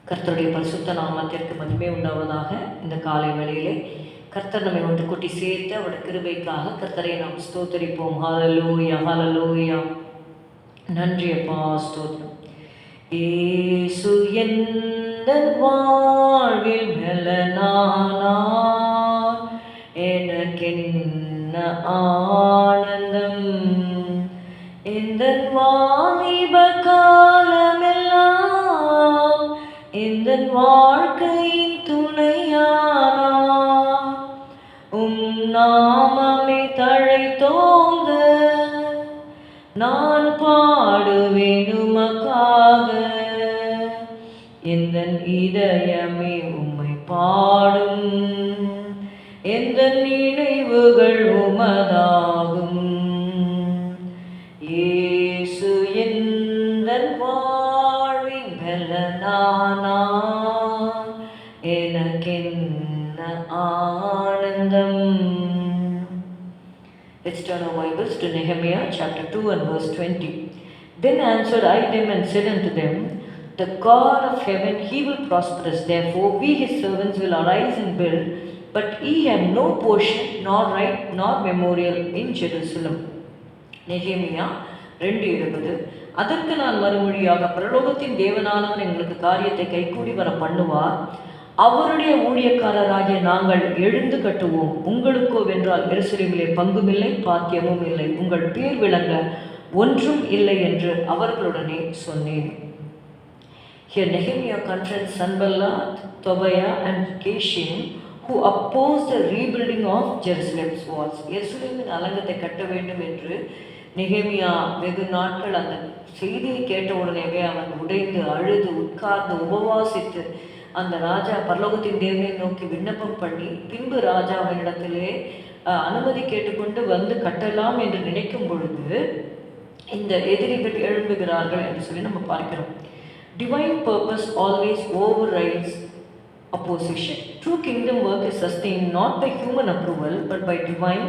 கர்த்தருடைய பரிசுத்த நாமத்திற்கு மகிமை உண்டாவதாக. இந்த காலை வேளையிலே கர்த்தர் நம்மை ஒன்று கூட்டி சேர்த்து அவருடைய கிருபைக்காக கர்த்தரை நாம் ஸ்தோத்தரிப்போம். ஹல்லேலூயா, ஹல்லேலூயா. நன்றி அப்பா, ஸ்தோத்திரம். இயேசு எந்தன் வாழ்வில் மெலனானார், எனக்கென்ன ஆனந்தம். எந்தன் வாலிப காலமெல்லாம் எந்தன் வாழ்க்கையின் துணையானார். நாமமே தழைத்தோங்க நான் பாடுவேன் உமக்காக. எந்தன் இதயமே உம்மை பாடும், எந்தன் நினைவுகள் உமதாகும். இயேசு எந்தன் வாழ்வின் பலனானார், எனக்கென்ன ஆனந்தம். Let's turn our Bibles to Nehemiah chapter 2 and verse 20. Then answered I them and said unto them, the God of heaven, he will prosper us. Therefore we his servants will arise and build, but ye have no portion, nor right, nor memorial in Jerusalem. நெகேமியா 2:20. அதற்கு நான் மறுமொழியாக, பரலோகத்தின் தேவனானவர் எங்களுக்கு காரியத்தை கைகூடி வர பண்ணுவார். அவருடைய ஊழியக்காரராகிய நாங்கள் எழுந்து கட்டுவோம். உங்களுக்கோ வென்றால் எருசலேமிலே பங்குமில்லை, பாக்கியமும் இல்லை, உங்கள் பேர் விளங்க ஒன்றும் இல்லை என்று அவர்களுடனே சொன்னேன். Here Nehemiah confronts Sanballat, Tobiah and Geshem, who opposed the rebuilding of Jerusalem's walls. எருசலேமின் அலங்கத்தை கட்ட வேண்டும் என்று நெகேமியா வெகு நாட்கள் அந்த செய்தியை கேட்ட உடனேவே அவன் உடைந்து அழுது உட்கார்ந்து உபவாசித்து அந்த ராஜா பரலோகத்தின் தேவனை நோக்கி விண்ணப்பம் பண்ணி பின்பு ராஜாவினிடத்திலே அனுமதி கேட்டுக்கொண்டு வந்து கட்டலாம் என்று நினைக்கும் பொழுது இந்த எதிரிகள் எழும்புகிறார்கள் என்று சொல்லி நம்ம பார்க்கிறோம். Divine purpose always overrides opposition. True kingdom work is sustained not by human approval but by divine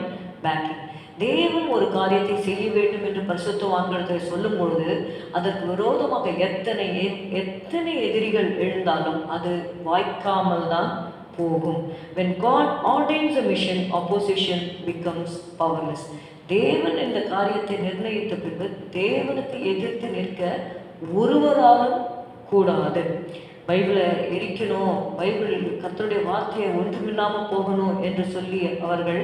backing. தேவன் ஒரு காரியத்தை செய்ய வேண்டும் என்று பரிசுத்தவான்களை சொல்லும் பொழுது அதற்கு விரோதமாக எத்தனை எதிரிகள் எழுந்தாலும் அது வாய்க்காமல் தான் போகும். When God ordains a mission, opposition becomes powerless. தேவன் இந்த காரியத்தை நிர்ணயித்த பின்பு தேவனுக்கு எதிர்த்து நிற்க ஒருவராலும் கூடாது. பைபிளை எரிக்கணும், பைபிள் கர்த்தருடைய வார்த்தையை ஒன்றுமில்லாமல் போகணும் என்று சொல்லி அவர்கள்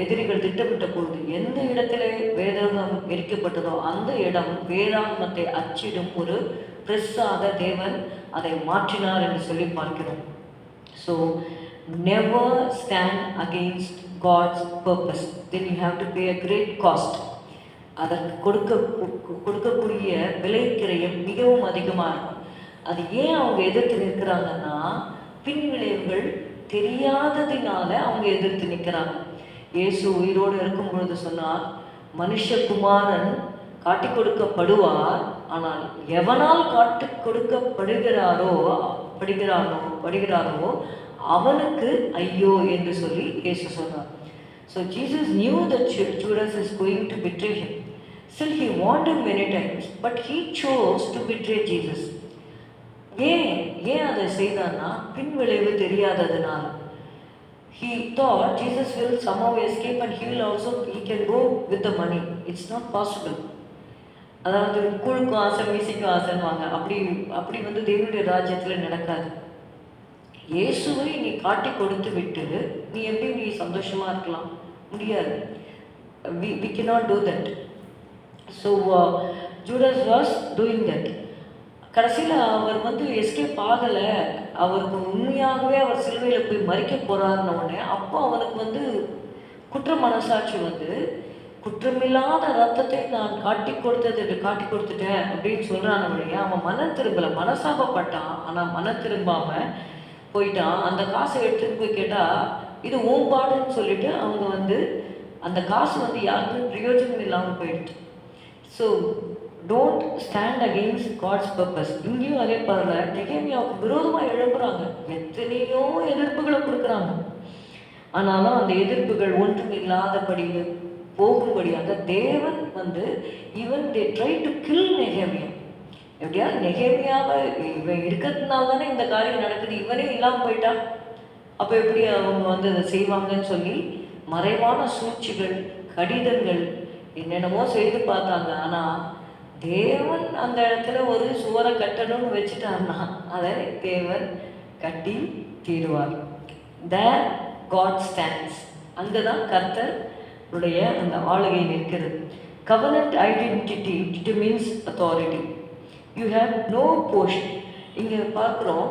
எதிரிகள் திட்டமிட்ட பொழுது எந்த இடத்திலே வேதாகமம் எரிக்கப்பட்டதோ அந்த இடம் வேதாகமத்தை அச்சிடும் ஒரு பிரஸ்ஸாக தேவன் அதை மாற்றினார் என்று சொல்லி பார்க்கிறோம். So never stand against God's purpose, then you have to pay a great cost. அதற்கு கொடுக்கக்கூடிய விலைக்கிரயம் மிகவும் அதிகமாக இருக்கும். அது ஏன் அவங்க எதிர்த்து நிற்கிறாங்கன்னா பின் விளைவுகள் தெரியாததினால அவங்க எதிர்த்து நிற்கிறாங்க. இயேசு உயிரோடு இருக்கும் பொழுது சொன்னார், மனுஷகுமாரன் காட்டி கொடுக்கப்படுவார், ஆனால் எவனால் காட்டி கொடுக்கப்படுகிறாரோ அவனுக்கு ஐயோ என்று சொல்லி இயேசு சொன்னார். So Jesus knew that Judas is going to betray him. Still he warned him many times, but he chose to betray Jesus. ஏன் அதை செய்தான்னா பின் விளைவு தெரியாததுனால. He thought Jesus will somehow escape and he can go with the money. It's not possible. அதாவது கூழுக்கும் ஆசை மீசைக்கும் ஆசைன்னுவாங்க. அப்படி வந்து தேவனுடைய ராஜ்யத்தில் நடக்காது. இயேசுவை நீ காட்டி கொடுத்து விட்டு நீ எப்படி சந்தோஷமா இருக்கலாம்? முடியாது. We cannot do that. So Judas was doing that. கடைசியில் அவர் வந்து எஸ்கேப் ஆகலை. அவருக்கு உண்மையாகவே அவர் சிலுவையில் போய் மறிக்க போகிறாருன்ன உடனே அப்போ அவனுக்கு வந்து குற்ற மனசாட்சி வந்து குற்றமில்லாத ரத்தத்தை நான் காட்டி கொடுத்துட்டேன் அப்படின்னு சொல்கிறான். வழியா அவன் மனம் திரும்பலை, மனசாபப்பட்டான். ஆனால் மனம் திரும்பாமல் போயிட்டான். அந்த காசை எடுத்துகிட்டு போய் கேட்டால் இது ஓம்பாடுன்னு சொல்லிட்டு அவங்க வந்து அந்த காசு வந்து யாருக்கும் பிரயோஜனம் இல்லாமல் போயிடுச்சு. So don't stand against God's purpose. இங்கேயும் அதே பாருங்க, நெகேமியாவுக்கு விரோதமாக எழுப்புறாங்க, எத்தனையோ எதிர்ப்புகளை கொடுக்குறாங்க. ஆனாலும் அந்த எதிர்ப்புகள் ஒன்றும் இல்லாதபடி போகும்படியாக தேவன் வந்து even they try to kill நெகேமியா. எப்படியா நெகேமியாவை இவன் இருக்கிறதுனால தானே இந்த காரியம் நடக்குது, இவனே இல்லாமல் போயிட்டா அப்போ எப்படி அவங்க வந்து அதை செய்வாங்கன்னு சொல்லி மறைவான சூழ்ச்சிகள், கடிதங்கள் என்னென்னமோ செய்து பார்த்தாங்க. ஆனால் தேவன் அந்த இடத்துல ஒரு சுவரை கட்டணும்னு வச்சுட்டாருன்னா அதை தேவன் கட்டி தீருவார். தேர் காட் ஸ்டாண்ட்ஸ். அங்கே தான் கர்த்தருடைய அந்த ஆளுகை நிற்கிறது. Covenant identity determines authority. You have no portion. இங்கே பார்க்குறோம்,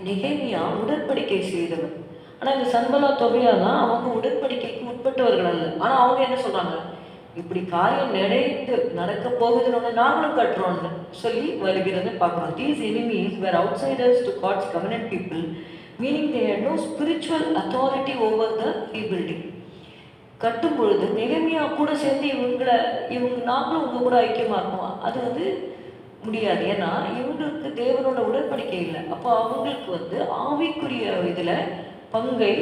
நெகேமியா உடன்படிக்கை செய்தவர். ஆனால் இந்த சன்பலா தொகையாலாம் அவங்க உடன்படிக்கைக்கு உட்பட்டவர்கள் அல்ல. ஆனால் அவங்க என்ன சொல்கிறாங்க, இப்படி காரியம் நடக்க போகுதுன்னு நாங்களும் கட்டுறோம்னு சொல்லி வருகிறத பார்க்குறோம். These enemies were outsiders to God's covenant people, meaning they had no spiritual authority over the rebuilding. கட்டும் பொழுது நெகேமியா கூட சேர்ந்து இவங்க நாங்களும் உங்க கூட ஐக்கியமாக இருக்கோம், அது வந்து முடியாது. ஏன்னா இவங்களுக்கு தேவனோட உடன்படிக்கை இல்லை. அப்போ அவங்களுக்கு வந்து ஆவிக்குரிய இதில் பங்கை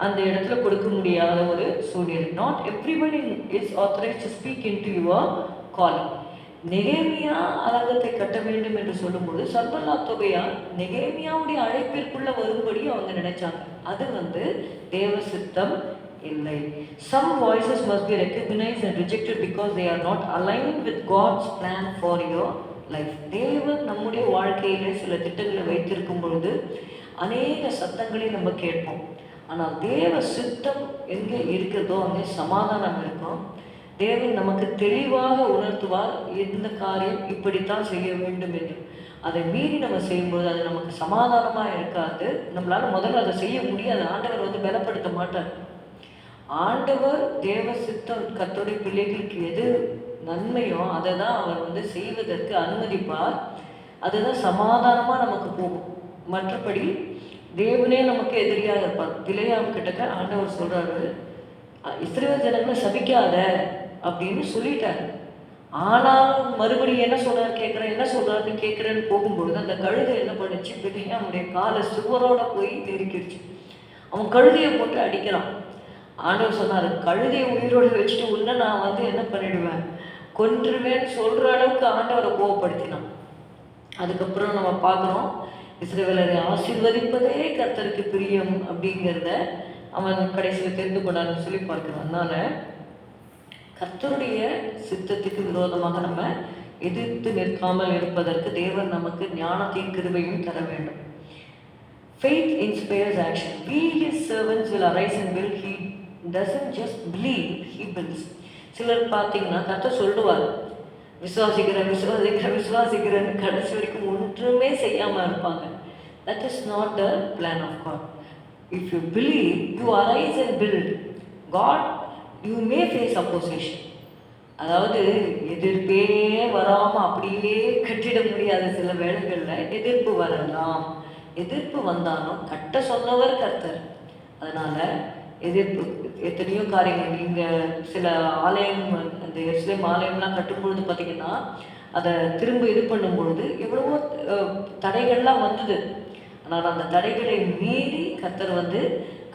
அந்த இடத்துல கொடுக்க முடியாத ஒரு சூழ்நிலை. Not everybody is authorized to speak into your calling. நெகேமியா அலங்கத்தை கட்ட வேண்டும் என்று சொல்லும்போது சன்பல்லா தொகையா நெகேமியாவுடைய அழைப்பிற்குள்ள வரும்படி அவங்க நினைச்சாங்க. அது வந்து தேவ சித்தம் இல்லை. Some voices must be recognized and rejected because they are not aligned with God's plan for your life. தேவன் நம்முடைய வாழ்க்கையில சில திட்டங்களை வைத்திருக்கும் பொழுது அநேக சத்தங்களை நம்ம கேட்போம். ஆனால் தேவ சித்தம் எங்கே இருக்கிறதோ அங்கே சமாதானம் இருக்கும். தேவன் நமக்கு தெளிவாக உணர்த்துவார், எந்த காரியம் இப்படித்தான் செய்ய வேண்டும் என்று. அதை மீறி நம்ம செய்யும்போது அது நமக்கு சமாதானமாக இருக்காது. நம்மளால முதல்ல அதை செய்ய முடியாது. ஆண்டவர் வந்து பலப்படுத்த மாட்டார். ஆண்டவர் தேவ சித்தம் கர்த்தருடைய பிள்ளைகளுக்கு எது நன்மையோ அதை தான் அவர் வந்து செய்வதற்கு அனுமதிப்பார். அதுதான் சமாதானமாக நமக்கு போகும். மற்றபடி தேவனே நமக்கு எதிரியாக இருப்பார். பிலேயாம் கிட்டக்க ஆண்டவர் சொல்றாரு, இஸ்ரவேல் ஜனங்களை சபிக்காத அப்படின்னு சொல்லிட்டாரு. ஆனாலும் மறுபடியும் என்ன சொல்றாருன்னு கேட்குறேன்னு போகும்பொழுது அந்த கழுதை என்ன பண்ணுச்சு, பிலேயாமுடைய காலை சுவரோட போய் நெருக்கிடுச்சு. அவன் கழுதையை போட்டு அடிக்கிறான். ஆண்டவர் சொன்னார், கழுதையை உயிரோடு வச்சுட்டு உன்னை நான் வந்து என்ன பண்ணிடுவேன், கொன்றுவேன்னு சொல்கிற அளவுக்கு ஆண்டவரை கோவப்படுத்தினான். அதுக்கப்புறம் நம்ம பார்க்குறோம், இஸ்ரவேலரை ஆசீர்வதிப்பதே கர்த்தருக்கு பிரியம் அப்படிங்கிறத அவன் கடைசியில் தெரிந்து கொண்டான்னு சொல்லி பார்க்கிறோம். அதனால கர்த்தருடைய சித்தத்துக்கு விரோதமாக நம்ம எதிர்த்து நிற்காமல் இருப்பதற்கு தேவன் நமக்கு ஞானத்தையும் கிருபையும் தர வேண்டும். Faith inspires action. We his servants will arise and build. He doesn't just believe, he builds. சிலர் பார்த்தீங்கன்னா கர்த்தர் சொல்லுவார், விசுவாசிக்கிறேன்னு கடைசி வரைக்கும் ஒன்றுமே செய்யாமல் இருப்பாங்க. That is not the plan of God. If you believe, you arise and build. God, you may face opposition. அதாவது எதிர்ப்பே வராமல் அப்படியே கட்டிட முடியாத சில வேளைகளில் எதிர்ப்பு வரலாம். எதிர்ப்பு வந்தாலும் கட்ட சொன்னவர் கர்த்தர். அதனால எதிர்ப்பு எத்தனையோ காரியங்கள். இங்கே சில ஆலயம், அந்த எருசலேம் ஆலயம்லாம் கட்டும்பொழுது பார்த்தீங்கன்னா அதை திரும்ப இது பண்ணும்பொழுது எவ்வளவோ தடைகள்லாம் வந்தது. ஆனால் அந்த தடைகளை மீறி கர்த்தர் வந்து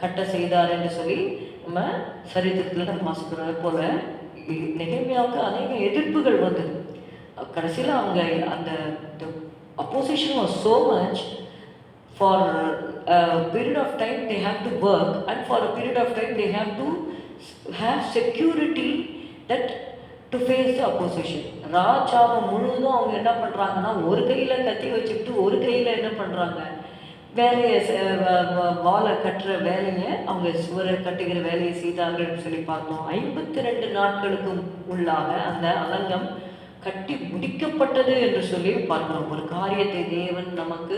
கட்ட செய்தார் என்று சொல்லி நம்ம சரித்திரத்தில் நம்ம வாசிக்கிறோம். போல நெகேமியாவுக்கு அநேக எதிர்ப்புகள் வந்தது. கடைசியில் அவங்க அந்த opposition was so much. For a period of time they have to work, and for a period of time they have to have security that to face the opposition. ராஜாவை முழுவதும் அவங்க என்ன பண்ணுறாங்கன்னா, ஒரு கையில் கத்தி வச்சுக்கிட்டு ஒரு கையில் என்ன பண்ணுறாங்க, வேலையை வாழை கட்டுற வேலையை, அவங்க சுவரை கட்டுகிற வேலையை செய்தாங்கன்னு சொல்லி பார்த்தோம். 52 நாட்களுக்கு உள்ளாக அந்த அலங்கம் கட்டி முடிக்கப்பட்டது என்று சொல்லி பார்க்கிறோம். ஒரு காரியத்தை தேவன் நமக்கு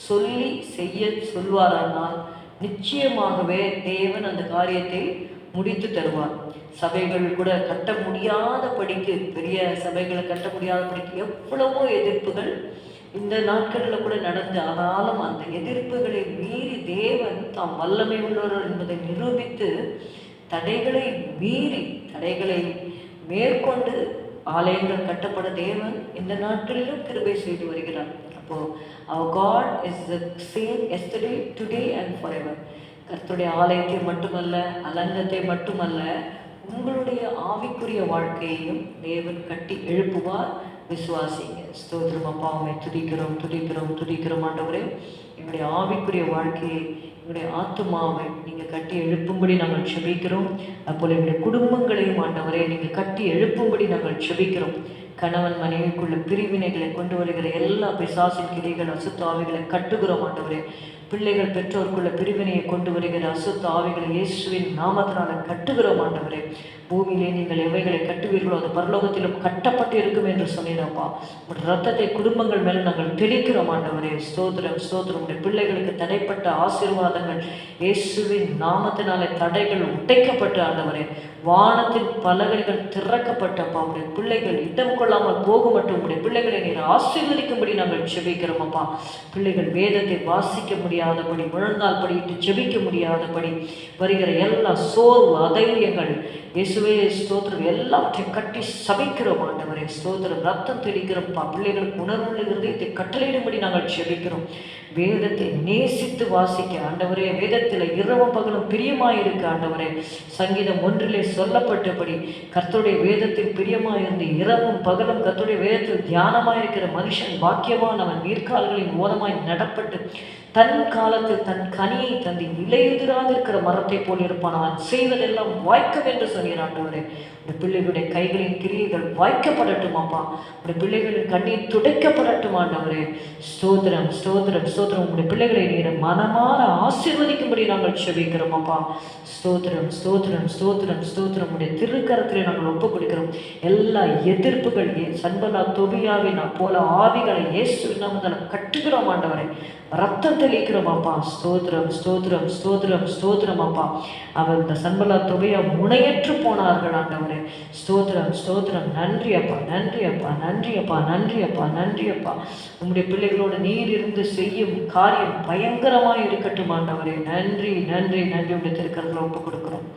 சொல்லி செய்ய சொல்வாரானால் நிச்சயமாகவே தேவன் அந்த காரியத்தை முடித்து தருவார். சபைகள் கூட கட்ட முடியாத படிக்கு, பெரிய சபைகளை கட்ட முடியாத படிக்கு எவ்வளவோ எதிர்ப்புகள் இந்த நாட்களில் கூட நடந்து, ஆனாலும் அந்த எதிர்ப்புகளை மீறி தேவன் தாம் வல்லமை உள்ளவர் என்பதை நிரூபித்து தடைகளை மீறி, தடைகளை மேற்கொண்டு ஆலயங்கள் கட்டப்பட தேவன் இந்த நாட்களிலும் கிருபை செய்து வருகிறார். அப்போ our God is the same yesterday, today and forever. கர்த்தருடைய ஆலயத்தை மட்டுமல்ல, அலங்கத்தை மட்டுமல்ல, உங்களுடைய ஆவிக்குரிய வாழ்க்கையையும் தேவன் கட்டி எழுப்புவார். விசுவாசிங்க. ஸ்தோத்திரம் அப்பா, உம்மை துதிக்கிறோம் துதிக்கிறோம் துதிக்கிறோம் ஆண்டவரே. எங்களுடைய ஆவிக்குரிய வாழ்க்கையை, எங்களுடைய ஆத்துமாவை நீங்கள் கட்டி எழுப்பும்படி நாங்கள் செபிக்கிறோம். அப்போது எங்களுடைய குடும்பங்களையும் ஆண்டவரே நீங்கள் கட்டி எழுப்பும்படி நாங்கள் செபிக்கிறோம். கணவன் மனைவிக்குள்ள பிரிவினைகளை கொண்டு வருகிற எல்லா பிசாசின் கிளைகள், அசுத்த ஆவிகளை கட்டுகிறோம் ஆண்டவரே. பிள்ளைகள் பெற்றோருக்குள்ள பிரிவினையை கொண்டு வருகிற அசுத்த ஆவிகளை இயேசுவின் நாமத்தினால கட்டுகிறோம் ஆண்டவரே. பூமியிலே நீங்கள் எவைகளை கட்டுவீர்களோ அது பரலோகத்திலும் கட்டப்பட்டு இருக்கும் என்று சொன்னீரப்பா. உடைய ரத்தத்தை குடும்பங்கள் மேலே நாங்கள் தெளிக்கிறோம் ஆண்டவரே. ஸ்தோத்திரம் ஸ்தோத்திரம். உடைய பிள்ளைகளுக்கு தடைப்பட்ட ஆசீர்வாதங்கள் இயேசுவின் நாமத்தினாலே தடைகள் உடைக்கப்பட்டு ஆண்டவரே, வானத்தின் பலகைகள் திறக்கப்பட்டப்பா. உடைய பிள்ளைகள் இடம் கொள்ளாமல் போக மட்டும் உடைய பிள்ளைகளை நீர் ஆசீர்வதிக்கும்படி நாங்கள் செபிக்கிறோம் அப்பா. பிள்ளைகள் வேதத்தை வாசிக்க முடியாதபடி, முழங்கால் படிட்டு செபிக்க முடியாதபடி வருகிற எல்லா சோர்வு அதைரியங்கள் இயேசுவே ஸ்தோத்திரம் எல்லாவற்றையும் கட்டி சபிக்கிறோம் ஆண்டவரே. ஸ்தோத்திரம். ரத்தம் தெளிக்கிறோம்ப்பா. பிள்ளைகளுக்கு உணர்வுள்ள இருதயத்தை கட்டளையிடும்படி நாங்கள் செபிக்கிறோம். வேதத்தை நேசித்து வாசிக்க ஆண்டவரே, வேதத்தில் இரவும் பகலும் பிரியமாயிருக்கு ஆண்டவரே. சங்கீதம் 1 சொல்லப்பட்டபடி கர்த்தருடைய வேதத்தில் பிரியமாயிருந்து இரவும் பகலும் கர்த்தருடைய வேதத்தில் தியானமாயிருக்கிற மனுஷன் பாக்கியவான். அவன் நீர்க்கால்களின் ஓரமாய் நடப்பட்டு தன் காலத்தில் தன் கனியை தந்தி இலையுதிராதிருக்கிற மரத்தை போல் இருப்பான். அவன் செய்வதெல்லாம் வாய்க்கும் என்று சொன்னார் ஆண்டவரே. இந்த பிள்ளைகளுடைய கைகளின் கிரியைகள் வாய்க்கப்படட்டும் அப்பா. உடைய பிள்ளைகளின் கண்ணீர் துடைக்கப்படட்டும் ஆண்டவரே. ஸ்தோத்திரம் ஸ்தோத்திரம் ஸ்தோத்திரம். உங்களுடைய பிள்ளைகளை நீர் மனமாற ஆசீர்வதிக்கும்படி நாங்கள் செபிக்கிறோம் அப்பா. ஸ்தோத்திரம் ஸ்தோத்திரம் ஸ்தோத்திரம் ஸ்தோத்திரம். உடைய திருக்கரத்திலே நாங்கள் ஒப்புக் கொடுக்கிறோம். எல்லா எதிர்ப்புகள் சன்பனா தொபியாவின் போல ஆவிகளை இயேசுவின் நாமத்தில் கட்டுகிறோம் ஆண்டவரே. ரத்தம் தெளிக்கிறோம் அப்பா. ஸ்தோத்திரம் ஸ்தோத்திரம் ஸ்தோத்திரம் ஸ்தோத்திரம் அப்பா. அவர் இந்த சன்பலா தொகையா முனையற்று போனார்கள் ஆண்டவரே. ஸ்தோத்திரம் ஸ்தோத்திரம். நன்றி அப்பா நன்றி அப்பா நன்றி அப்பா நன்றி அப்பா நன்றி அப்பா. உங்களுடைய பிள்ளைகளோடு நீர் இருந்து செய்யும் காரியம் பயங்கரமாக இருக்கட்டும் ஆண்டவரே. நன்றி நன்றி நன்றி. உடைய திருக்கரத்தில் ஒப்புக் கொடுக்கிறோம்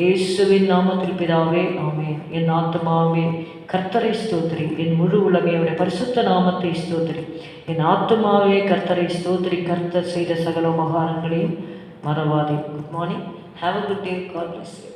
இயேசுவின் நாமத்தில் பிதாவே, ஆமென். என் ஆத்துமாவே கர்த்தரை ஸ்தோத்திரி, என் முழு உலகை அவருடைய பரிசுத்த நாமத்தை ஸ்தோத்திரி. என் ஆத்துமாவே கர்த்தரை ஸ்தோத்திரி, கர்த்தர் செய்த சகல உபகாரங்களையும் மறவாதே. Good morning. Have a good day. God bless you.